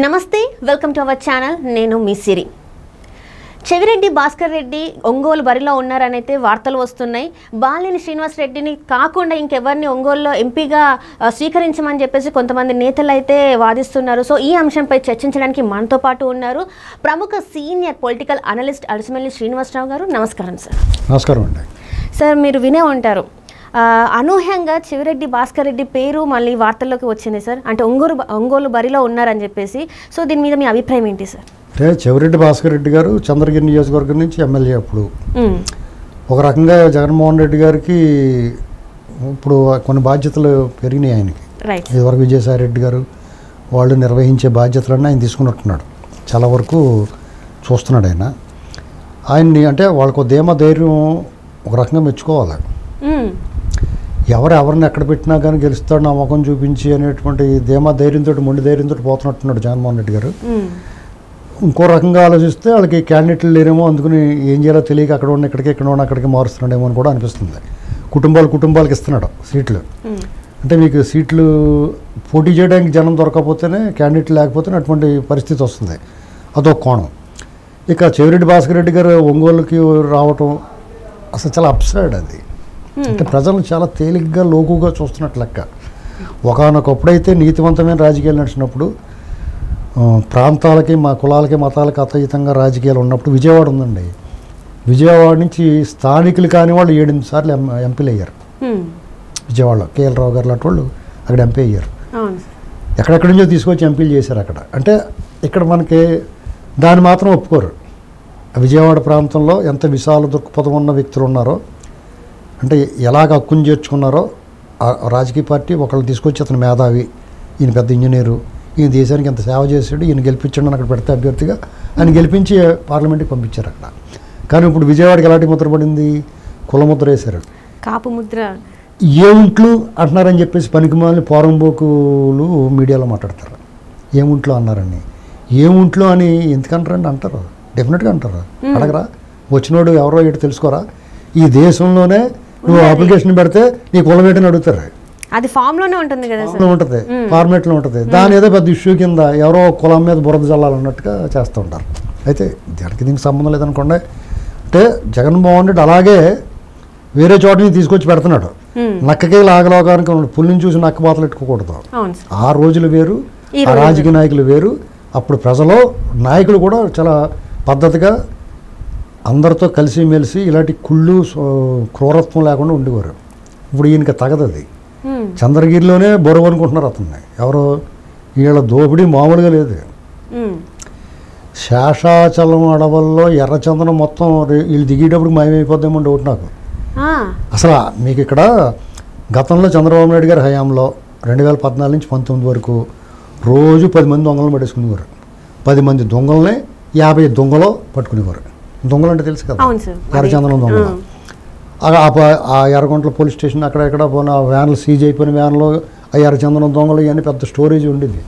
నమస్తే, welcome to our channel. నేను మీ సిరి. చెవిరెడ్డి భాస్కర్ రెడ్డి ఒంగోలు బరిలో ఉన్నారనైతే వార్తలు వస్తున్నాయి. బాలినేని శ్రీనివాస్ రెడ్డిని కాకుండా ఇంకెవరిని ఒంగోలులో ఎంపీగా స్వీకరించమని చెప్పేసి కొంతమంది నేతలు అయితే వాదిస్తున్నారు. సో ఈ అంశంపై చర్చించడానికి మనతో పాటు ఉన్నారు ప్రముఖ సీనియర్ పొలిటికల్ అనలిస్ట్ అలసిమల్లి శ్రీనివాసరావు గారు. నమస్కారం సార్. నమస్కారం అండి. సార్, మీరు వినే ఉంటారు, అనూహ్యంగా చెవిరెడ్డి భాస్కర్ రెడ్డి పేరు మళ్ళీ వార్తల్లోకి వచ్చింది సార్. అంటే ఒంగోలు బరిలో ఉన్నారని చెప్పేసి. సో దీని మీద మీ అభిప్రాయం ఏంటి సార్? అంటే చెవిరెడ్డి భాస్కర్ రెడ్డి గారు చంద్రగిరి నియోజకవర్గం నుంచి ఎమ్మెల్యే. అప్పుడు ఒక రకంగా జగన్మోహన్ రెడ్డి గారికి ఇప్పుడు కొన్ని బాధ్యతలు పెరిగినాయి ఆయనకి. ఇదివరకు విజయసాయి రెడ్డి గారు వాళ్ళు నిర్వహించే బాధ్యతలన్నీ ఆయన తీసుకున్నట్టున్నాడు. చాలా వరకు చూస్తున్నాడు ఆయన్ని. అంటే వాళ్ళకు ధీమా ధైర్యం ఒక రకంగా మెచ్చుకోవాలి. ఎవరిని ఎక్కడ పెట్టినా కానీ గెలుస్తాడు నా ముఖం చూపించి అనేటువంటి ధీమా ధైర్యంతో మొండి ధైర్యంతో పోతున్నట్టున్నాడు జగన్మోహన్ రెడ్డి గారు. ఇంకో రకంగా ఆలోచిస్తే వాళ్ళకి క్యాండిడేట్లు లేరేమో, అందుకని ఏం చేయాలో తెలియక అక్కడ ఉన్న ఇక్కడికి ఇక్కడ ఉన్న అక్కడికి మారుస్తున్నాడేమో అని కూడా అనిపిస్తుంది. కుటుంబాలకు ఇస్తున్నాడు సీట్లు. అంటే మీకు సీట్లు పోటీ చేయడానికి జనం దొరకకపోతేనే, క్యాండిడేట్ లేకపోతేనే అటువంటి పరిస్థితి వస్తుంది. అదొక కోణం. ఇక చెవిరెడ్డి భాస్కర్ రెడ్డి గారు ఒంగోలుకి రావటం అసలు చాలా అప్సైడ్. అది అంటే ప్రజలు చాలా తేలిగ్గా లోకుగా చూస్తున్నట్లు లెక్క. ఒకనొకప్పుడైతే నీతివంతమైన రాజకీయాలు నడిచినప్పుడు, ప్రాంతాలకి, మా కులాలకి, మతాలకి అతీతంగా రాజకీయాలు ఉన్నప్పుడు విజయవాడ ఉందండి. విజయవాడ నుంచి స్థానికులు కాని వాళ్ళు 7-8 సార్లు ఎంపీలు అయ్యారు. విజయవాడలో కేఎల్ రావు గారు లాంటి వాళ్ళు అక్కడ ఎంపీ అయ్యారు. ఎక్కడెక్కడి నుంచో తీసుకొచ్చి ఎంపీలు చేశారు అక్కడ. అంటే ఇక్కడ మనకి దాన్ని మాత్రం ఒప్పుకోరు. విజయవాడ ప్రాంతంలో ఎంత విశాల దృక్పథం ఉన్న వ్యక్తులు ఉన్నారో, అంటే ఎలాగ హక్కును చేర్చుకున్నారో రాజకీయ పార్టీ ఒకళ్ళు తీసుకొచ్చి అతను మేధావి, ఈయన పెద్ద ఇంజనీరు, ఈయన దేశానికి ఎంత సేవ చేసాడు, ఈయన గెలిపించండి అని అక్కడ పెడితే అభ్యర్థిగా ఆయన గెలిపించి పార్లమెంట్కి పంపించారు అక్కడ. కానీ ఇప్పుడు విజయవాడకి ఎలాంటి ముద్ర పడింది? కులముద్ర వేశారు, కాపు ముద్ర. ఏముంట్లు అంటున్నారని చెప్పేసి పనికిమాలిన పోరంబోకులు మీడియాలో మాట్లాడతారు. ఏముంట్లో అన్నారని. ఏముంట్లో అని ఎందుకంటారండి? అంటారు, డెఫినెట్గా అంటారు. అడగరా? వచ్చినోడు ఎవరో ఏంటి తెలుసుకోరా? ఈ దేశంలోనే నువ్వు అప్లికేషన్ పెడితే నీ కులమేటని అడుగుతారు. అది ఫామ్లోనే ఉంటుంది కదా, ఉంటుంది, ఫార్మేట్లో ఉంటుంది. దాని ఏదో పెద్ద ఇష్యూ కింద ఎవరో కులం మీద బురద జల్లాలన్నట్టుగా చేస్తూ ఉంటారు. అయితే దీనికి సంబంధం లేదనుకోండి. అంటే జగన్మోహన్ రెడ్డి అలాగే వేరే చోటని తీసుకొచ్చి పెడుతున్నాడు. నక్కకే లాగలోకానికి పుల్లిని చూసి నక్క బాతలు పెట్టుకోకూడదు. ఆ రోజులు వేరు, ఆ రాజకీయ నాయకులు వేరు. అప్పుడు ప్రజలు, నాయకులు కూడా చాలా పద్ధతిగా అందరితో కలిసిమెలిసి ఇలాంటి కుళ్ళు క్రూరత్వం లేకుండా ఉండేవారు. ఇప్పుడు ఈయనకి తగదు అది. చంద్రగిరిలోనే బరువు అనుకుంటున్నారు అతన్ని. ఎవరో వీళ్ళ దోపిడీ మామూలుగా లేదు. శేషాచలం అడవుల్లో ఎర్రచందనం మొత్తం వీళ్ళు దిగేటప్పుడు మాయమైపోద్దేమో డౌట్ నాకు. అసలు మీకు ఇక్కడ గతంలో చంద్రబాబు నాయుడు గారి హయాంలో 2014 నుంచి 19 వరకు రోజు 10 మంది దొంగలను పట్టేసుకునేవారు. 10 మంది దొంగలనే 50 దొంగలు పట్టుకునేవారు. దొంగలు అంటే తెలుసు కదా, ఎర్రచందనం దొంగలు. ఆ ఎర్రగుంట్ల పోలీస్ స్టేషన్ అక్కడ ఎక్కడ పోయిన వ్యాన్లు సీజ్ అయిపోయిన వ్యాన్లో ఆ ఎర్రచందనం దొంగలు ఇవన్నీ పెద్ద స్టోరేజ్ ఉండేది.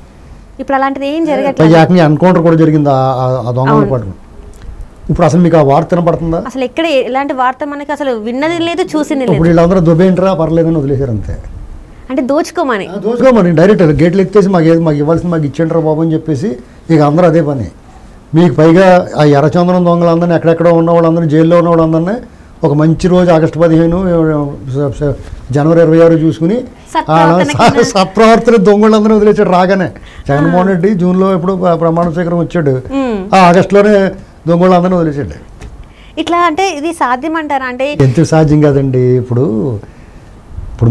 ఇప్పుడు అలాంటిది ఏం జరగట్లేదు. ఎన్కౌంటర్ కూడా జరిగింది ఆ దొంగలను పట్టుకుని. ఇప్పుడు అసలు మీకు ఆ వార్త వినపడుతుందా? అసలు ఎక్కడ ఎలాంటి వార్త మనకి అసలు విన్నది లేదు, చూసింది లేదు. ఇప్పుడు వీళ్ళందరూ దుబ్బేంట్రా పర్లేదని వదిలేశారు అంతే. అంటే దోచుకోమని డైరెక్ట్ గేట్లు ఎత్తేసి మాకు ఇవ్వాల్సింది మాకు ఇచ్చేంటారా బాబు అని చెప్పేసి ఇక అందరూ అదే పని. మీకు పైగా ఆ ఎర్రచందనం దొంగలందరినీ, ఎక్కడెక్కడ ఉన్న వాళ్ళందరినీ, జైల్లో ఉన్న వాళ్ళందరినీ ఒక మంచి రోజు ఆగస్టు 15, జనవరి 26 చూసుకుని సత్ప్రవర్తన దొంగలందరూ వదిలేసాడు. రాగానే జగన్మోహన్ రెడ్డి జూన్లో ఎప్పుడు ప్రమాణ స్వీకారం వచ్చాడు, ఆ ఆగస్టులోనే దొంగలందరినీ వదిలేసాడు. ఇట్లా అంటే ఇది సాధ్యం అంటారా? అంటే ఎంత సాధ్యం కాదండి. ఇప్పుడు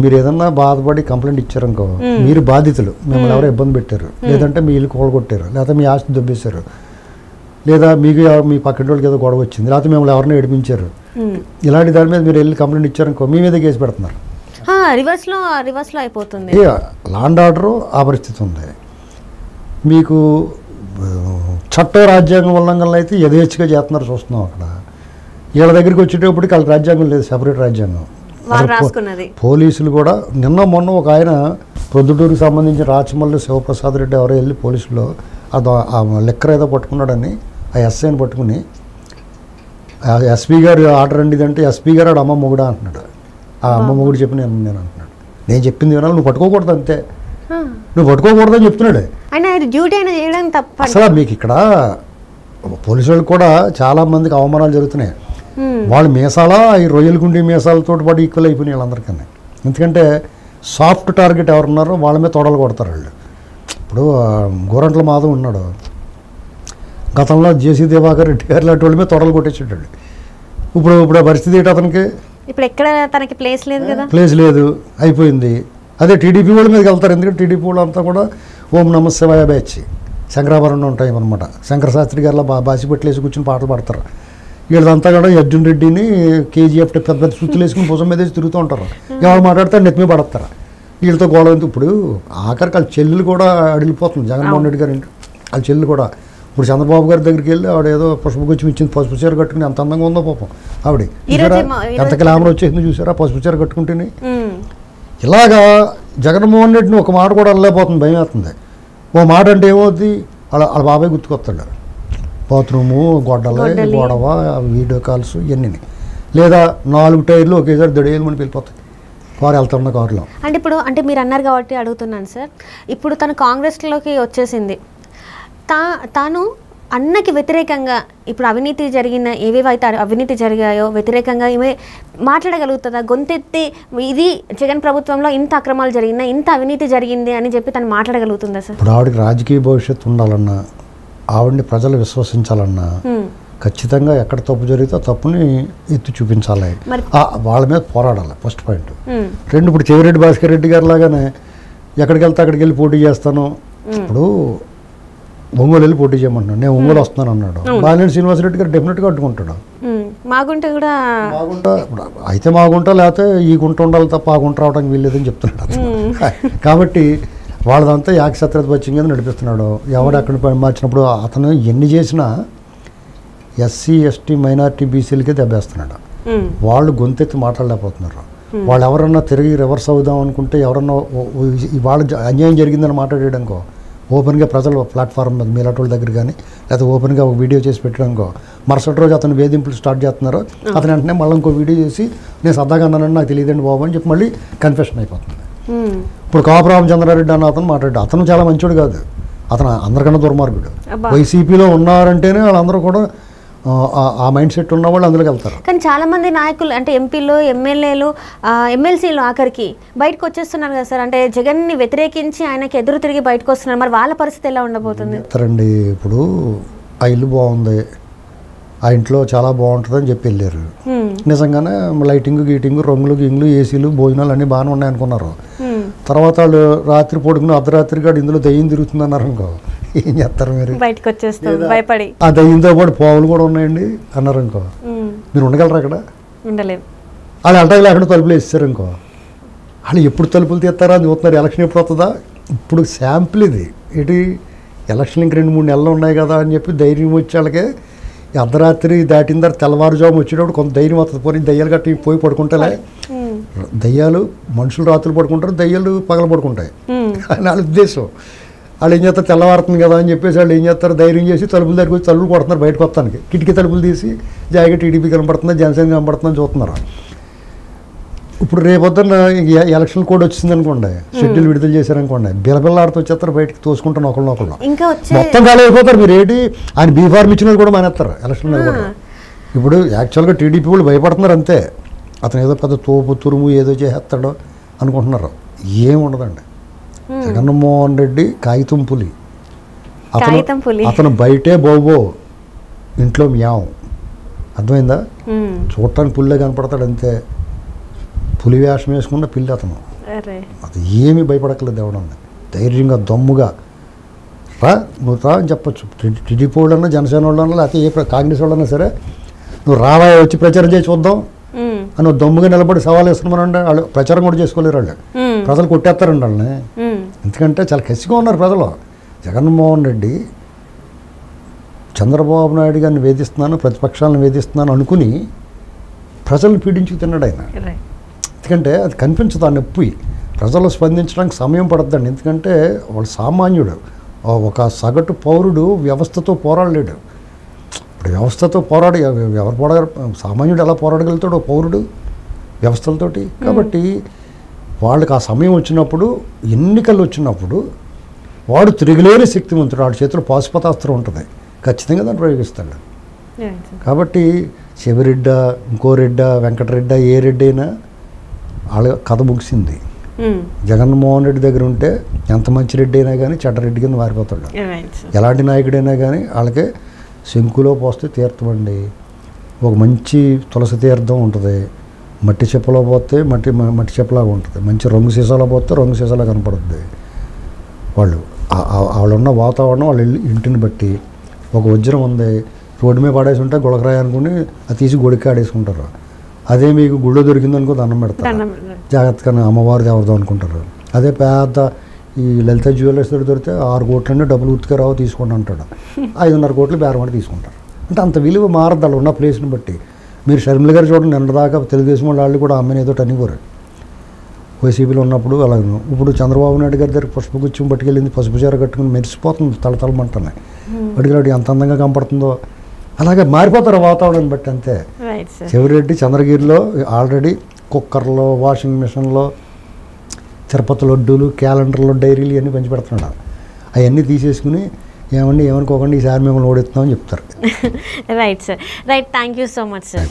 మీరు ఏదన్నా బాధపడి కంప్లైంట్ ఇచ్చారనుకో, మీరు బాధితులు, మిమ్మల్ని ఎవరో ఇబ్బంది పెట్టారు, లేదంటే మీ ఇల్లు కూలగొట్టారు, లేకపోతే మీ ఆస్తి దొబ్బేశారు, లేదా మీ పక్కన వాళ్ళకి ఏదో గొడవ వచ్చింది, లేకపోతే మిమ్మల్ని ఎవరినో ఏడిపించారు, ఇలాంటి దాని మీద మీరు వెళ్ళి కంప్లైంట్ ఇచ్చారనుకో, మీ మీద కేసు పెడుతున్నారు. రివర్స్లో అయిపోతుంది. లా అండ్ ఆర్డర్ ఆ పరిస్థితి ఉంది. మీకు చట్ట రాజ్యాంగం ఉల్లంఘనలు అయితే యథేచ్ఛగా చేస్తున్నారు, చూస్తున్నాం. అక్కడ వీళ్ళ దగ్గరికి వచ్చేటప్పటికి వాళ్ళకి రాజ్యాంగం లేదు, సెపరేట్ రాజ్యాంగం. పోలీసులు కూడా మొన్న ఒక ఆయన ప్రొద్దుటూరుకు సంబంధించిన రాచమల్లి శివప్రసాద్ రెడ్డి ఎవరో వెళ్ళి పోలీసులు ఆ లెక్కర్ ఏదో పట్టుకున్నాడని ఆ ఎస్ఐని పట్టుకుని, ఎస్పీ గారు ఆర్డర్ అండి ఇదంటే ఎస్పీ గారు అమ్మ మొగుడా అంటున్నాడు. ఆ అమ్మ మొగుడు చెప్పి నేను అంటున్నాడు. నేను చెప్పింది వినాలి, నువ్వు పట్టుకోకూడదు అంతే. నువ్వు పట్టుకోకూడదని చెప్తున్నాడు. ఆయన డ్యూటీ అయినా చేయడం తప్ప. అసలు మీకు ఇక్కడ పోలీసు వాళ్ళకి కూడా చాలా మందికి అవమానాలు జరుగుతున్నాయి. వాళ్ళు మీసాలా ఈ రొయ్యల గుండి మీసాలతో పాటు ఈక్వల్ అయిపోయినాయి వాళ్ళందరికన్నా. ఎందుకంటే సాఫ్ట్ టార్గెట్ ఎవరున్నారో వాళ్ళ మీద తొడలు కొడతారు వాళ్ళు. ఇప్పుడు గోరంట్ల మాధవ్ ఉన్నాడు, గతంలో జేసీ దివాకర్ రెడ్డి గారు లాంటి వాళ్ళ మీద తొడలు కొట్టేసాడు. ఇప్పుడు ఆ పరిస్థితి ఏంటి అతనికి? ఇప్పుడు ఎక్కడ తనకి ప్లేస్ లేదు కదా, ప్లేస్ లేదు, అయిపోయింది. అదే టీడీపీ వాళ్ళ మీదకి వెళ్తారు. ఎందుకంటే టీడీపీ వాళ్ళంతా కూడా ఓం నమ శివాయ బ్యాచ్ శంకరాభరణం ఉంటాయి అనమాట. శంకర శాస్త్రి గారిలో బాసి పెట్టలేసి కూర్చుని పాటలు పాడతారు. వీళ్ళంతా కూడా అర్జున్ రెడ్డిని కేజీఎఫ్ పెద్ద పెద్ద సుత్తులు వేసుకుని భుజం మీద వేసి తిరుగుతూ ఉంటారు. ఎవరు మాట్లాడతారు నెత్తి మీద పడతారు. వీళ్ళతో గోడ. ఇప్పుడు ఆఖరికి వాళ్ళ చెల్లెలు కూడా అడిగిపోతుంది. జగన్మోహన్ రెడ్డి గారు వాళ్ళ చెల్లెలు కూడా ఇప్పుడు చంద్రబాబు గారి దగ్గరికి వెళ్ళి ఆవిడ ఏదో పుష్పగుచ్చం ఇచ్చింది, పసుపు చీర కట్టుకుని ఎంత అందంగా ఉందో పాపం ఆవిడ. ఎంత గ్లామర్ వచ్చేసింది చూసారా పసుపు చీర కట్టుకుంటేనే. ఇలాగా జగన్మోహన్ రెడ్డిని ఒక మాట కూడా అనలేకపోతుంది, భయం వేస్తుంది. ఓ మాట అంటే ఏమవుతుంది, వాళ్ళ బాబాయ్ గుర్తుకొస్తాడు. బాత్రూము, గొడ్డలు, గొడవ, వీడియో కాల్స్ ఇవన్నీ. లేదా 4 టైర్లు ఒకేసారి దొడేయాలి మనకి వెళ్ళిపోతాయి కారు వెళ్తున్న కారులో. అంటే ఇప్పుడు అంటే మీరు అన్నారు కాబట్టి అడుగుతున్నాను సార్. ఇప్పుడు తను కాంగ్రెస్లోకి వచ్చేసింది. తాను అన్నకి వ్యతిరేకంగా ఇప్పుడు అవినీతి జరిగిన ఏవేవైతే అవినీతి జరిగాయో వ్యతిరేకంగా ఈమె మాట్లాడగలుగుతుందా? గొంతెత్తి ఇది జగన్ ప్రభుత్వంలో ఇంత అక్రమాలు జరిగినా, ఇంత అవినీతి జరిగింది అని చెప్పి తను మాట్లాడగలుగుతుందా సార్? ఇప్పుడు ఆవిడకి రాజకీయ భవిష్యత్తు ఉండాలన్నా, ఆవిడని ప్రజలు విశ్వసించాలన్నా ఖచ్చితంగా ఎక్కడ తప్పు జరిగితే తప్పుని ఎత్తి చూపించాలి, వాళ్ళ మీద పోరాడాలి. First point. 2, ఇప్పుడు చెవిరెడ్డి భాస్కర్ రెడ్డి గారు లాగానే ఎక్కడికి వెళ్తే అక్కడికి వెళ్ళి పోటీ చేస్తాను. ఇప్పుడు ఒంగోలు వెళ్ళి పోటీ చేయమంటున్నాడు, నేను ఒంగోలు వస్తున్నాను అన్నాడు. బాలినేని శ్రీనివాసరెడ్డి గారు డెఫినెట్గా అడ్డుకుంటాడు. మాగుంట కూడా అయితే మాగుంట, లేకపోతే ఈ గుంట ఉండాలి తప్ప ఆ గుంట రావడానికి వీల్లేదని చెప్తున్నాడు. కాబట్టి వాళ్ళదంతా ఏకసత్రపత్యం కింద నడిపిస్తున్నాడు. ఎవడు అక్కడ మార్చినప్పుడు అతను ఎన్ని చేసినా ఎస్సీ ఎస్టీ మైనార్టీ బీసీలకే దెబ్బేస్తున్నాడు. వాళ్ళు గొంతెత్తి మాట్లాడలేకపోతున్నారు. వాళ్ళు ఎవరన్నా తిరిగి రివర్స్ అవుదాం అనుకుంటే, ఎవరన్నా వాళ్ళ అన్యాయం జరిగిందని మాట్లాడేయడానికో ఓపెన్గా ప్రజలు ప్లాట్ఫామ్ మీద మీలాటోళ్ళ దగ్గర కానీ లేకపోతే ఓపెన్గా ఒక వీడియో చేసి పెట్టడానికో మరుసటి రోజు అతను వేధింపులు స్టార్ట్ చేస్తున్నారు. అతను వెంటనే మళ్ళీ ఇంకో వీడియో చేసి నేను సరదాగా అన్నానని నాకు తెలియదండి బాబు అని చెప్పి మళ్ళీ కన్ఫెషన్ అయిపోతుంది. ఇప్పుడు కాపు రామచంద్రారెడ్డి అన్న అతను మాట్లాడు, అతను చాలా మంచోడు కాదు, అతను అందరికన్నా దుర్మార్గుడు. వైసీపీలో ఉన్నారంటేనే వాళ్ళందరూ కూడా ఆ మైండ్ సెట్ ఉన్న వాళ్ళు అందులోకి వెళ్తారు. కానీ చాలా మంది నాయకులు అంటే ఎంపీలు, ఎమ్మెల్యేలు, ఎమ్మెల్సీలు ఆఖరికి బయటకు వచ్చేస్తున్నారు కదా సార్. అంటే జగన్ని వ్యతిరేకించి ఆయనకి ఎదురు తిరిగి బయటకు వస్తున్నారు. మరి వాళ్ళ పరిస్థితి ఎలా ఉండబోతుంది? చెప్తారండి, ఇప్పుడు ఆ ఇల్లు బాగుంది, ఆ ఇంట్లో చాలా బాగుంటుందని చెప్పి వెళ్ళారు. నిజంగానే లైటింగ్ గీటింగ్ రంగులు గింగులు ఏసీలు భోజనాలు అన్నీ బాగానే ఉన్నాయనుకున్నారు. తర్వాత వాళ్ళు రాత్రి పడుకుని అర్ధరాత్రి కాదు ఇందులో దయ్యం తిరుగుతుంది అన్నారు అనుకో, ఏం చేస్తారు మీరు? బయటకు వచ్చేస్తారు భయపడి. ఆ దయ్యంతో పాటు పావులు కూడా ఉన్నాయండి అన్నారు అనుకో, మీరు ఉండగలరా అక్కడ? ఉండలేము. వాళ్ళు అల్టాకి లేకుండా తలుపులు వేస్తారు అనుకో, వాళ్ళు ఎప్పుడు తలుపులు తీస్తారా అని చూస్తున్నారు. ఎలక్షన్ ఎప్పుడు వస్తుందా? ఇప్పుడు శాంపుల్ ఇది ఏంటి, ఎలక్షన్ ఇంక 2-3 నెలలు ఉన్నాయి కదా అని చెప్పి ధైర్యం వచ్చే వాళ్ళకే అర్ధరాత్రి దాటిన తర్వాత తెల్లవారుజాము వచ్చేటప్పుడు కొంత ధైర్యం వస్తుంది. పోనీ దయ్యాలు గట్టి పోయి పడుకుంటాలే, దయ్యాలు మనుషులు రాత్రులు పడుకుంటారు, దయ్యాలు పగలు పడుకుంటాయి అని వాళ్ళ ఉద్దేశం. వాళ్ళు ఏం చేస్తారు, తెల్లవారుతుంది కదా అని చెప్పేసి వాళ్ళు ఏం చేస్తారు, ధైర్యం చేసి తలుపుల దగ్గరికి వచ్చి తలుపులు కొడుతున్నారు బయటకు వస్తానికి. కిటికీ తలుపులు తీసి జాయిగా టీడీపీ కనపడుతుంది, జనసేన కనపడుతుందని చూస్తున్నారు. ఇప్పుడు రేపొద్దున ఎలక్షన్ కోడ్ వచ్చింది అనుకోండి, షెడ్యూల్ విడుదల చేశారనుకోండి, బిలబిల్లాడుతూ వచ్చేస్తారు బయటకు తోసుకుంటాను ఒకళ్ళు మొత్తం ఖాళీ అయిపోతారు. మీరు ఏంటి ఆయన బీఫార్మ్ ఇచ్చిన కూడా మానేస్తారు ఎలక్షన్ మీద కూడా. ఇప్పుడు యాక్చువల్గా టీడీపీ వాళ్ళు భయపడుతున్నారు అంతే, అతను ఏదో పెద్ద తోపు తురుము ఏదో చేసేస్తాడో అనుకుంటున్నారు. ఏం ఉండదండి. జగన్మోహన్ రెడ్డి కాగితం పులి, అతను బయటే బోబో, ఇంట్లో మ్యావ్. అర్థమైందా? చూడటానికి పుల్లే కనపడతాడు అంతే, పులి వేషం వేసుకున్న పిల్లి అతను. అది ఏమీ భయపడక్కలేదు, ఎవడన్నా ధైర్యంగా దమ్ముగా రా నువ్వు రా అని చెప్పచ్చు. టీడీపీ వాళ్ళన్నా జనసేన వాళ్ళన్నా లేకపోతే ఏ కాంగ్రెస్ వాళ్ళన్నా సరే, నువ్వు రావా వచ్చి ప్రచారం చేసి చూద్దాం అని దమ్ముగా నిలబడి సవాల్ వేస్తున్నామనండి. వాళ్ళు ప్రచారం కూడా చేసుకోలేరు, వాళ్ళు ప్రజలు కొట్టేస్తారండి వాళ్ళని. ఎందుకంటే చాలా కసిగా ఉన్నారు ప్రజలు. జగన్మోహన్ రెడ్డి చంద్రబాబు నాయుడు గారిని వేధిస్తున్నాను, ప్రతిపక్షాలను వేధిస్తున్నాను అనుకుని ప్రజలను పీడించుకు తిన్నాడు ఆయన. ఎందుకంటే అది కనిపించదు, ఆ నొప్పి ప్రజలు స్పందించడానికి సమయం పడుతుందండి. ఎందుకంటే వాళ్ళు సామాన్యుడు, ఒక సగటు పౌరుడు వ్యవస్థతో పోరాడలేడు. ఇప్పుడు వ్యవస్థతో పోరాడి సామాన్యుడు ఎలా పోరాడగలుగుతాడు పౌరుడు వ్యవస్థలతోటి? కాబట్టి వాళ్ళకి ఆ సమయం వచ్చినప్పుడు, ఎన్నికలు వచ్చినప్పుడు వాడు తిరగలేని శక్తివంతుడు. వాడి చేతిలో పాశుపతాస్త్రం ఉంటుంది, ఖచ్చితంగా దాన్ని ప్రయోగిస్తాడు. కాబట్టి చెవిరెడ్డ, ఇంకో రెడ్డ, వెంకటరెడ్డ, ఏ రెడ్డి అయినా వాళ్ళ కథ ముగిసింది. జగన్మోహన్ రెడ్డి దగ్గర ఉంటే ఎంత మంచి రెడ్డి అయినా కానీ చెడ్డ రెడ్డి కింద మారిపోతాడు. ఎలాంటి నాయకుడైనా కానీ వాళ్ళకి శంకులో పోస్తే తీర్థమండి. ఒక మంచి తులసి తీర్థం ఉంటుంది, మట్టి చెప్పలో పోతే మట్టి చెప్పలాగా ఉంటుంది, మంచి రంగు సీసాలో పోతే రంగు సీసాలో కనపడుతుంది. వాళ్ళున్న వాతావరణం, వాళ్ళ ఇంటిని బట్టి. ఒక వజ్రం ఉంది, రోడ్డు మీద పడేసి ఉంటే గుళకరాయి అనుకుని అది తీసి గుడికి ఆడేసుకుంటారు. అదే మీకు గుళ్ళో దొరికిందనుకో దండం పెడతారు, జాగ్రత్తగా అమ్మవారిది ఎవరిదో అనుకుంటారు. అదే పెద్ద ఈ లలిత జ్యువెలర్స్ దొరికితే 6 కోట్లన్నీ డబ్బులు ఉత్తికే రావు తీసుకోండి అంటాడు, 5.5 కోట్లు బేరమడి తీసుకుంటారు. అంటే అంత విలువ మారద్దు వాళ్ళు ఉన్న ప్లేస్ని బట్టి. మీరు షర్మిల గారు చూడండి, నిన్నదాకా తెలుగుదేశం వాళ్ళు కూడా అమ్మని ఏదో అనివ్వరు వైసీపీలో ఉన్నప్పుడు. అలాగే ఇప్పుడు చంద్రబాబు నాయుడు గారి దగ్గర పుష్పగుచ్చం పట్టుకెళ్ళింది, పసుపు చీర కట్టుకుని మెరిసిపోతుంది, తలతలమంటనే పట్టుకెళ్ళి ఎంత అందంగా కనపడుతుందో. అలాగే మారిపోతారు వాతావరణాన్ని బట్టి అంతే. చెవిరెడ్డి చంద్రగిరిలో ఆల్రెడీ కుక్కర్లో, వాషింగ్ మిషన్లో, తిరుపతి లడ్డూలు, క్యాలెండర్లో, డైరీలు ఇవన్నీ పంచి పెడుతున్నాడు. అవన్నీ తీసేసుకుని ఏమనుకోకండి ఈసారి మిమ్మల్ని ఓడిస్తున్నామని చెప్తారు. Right sir, right. Thank you so much sir.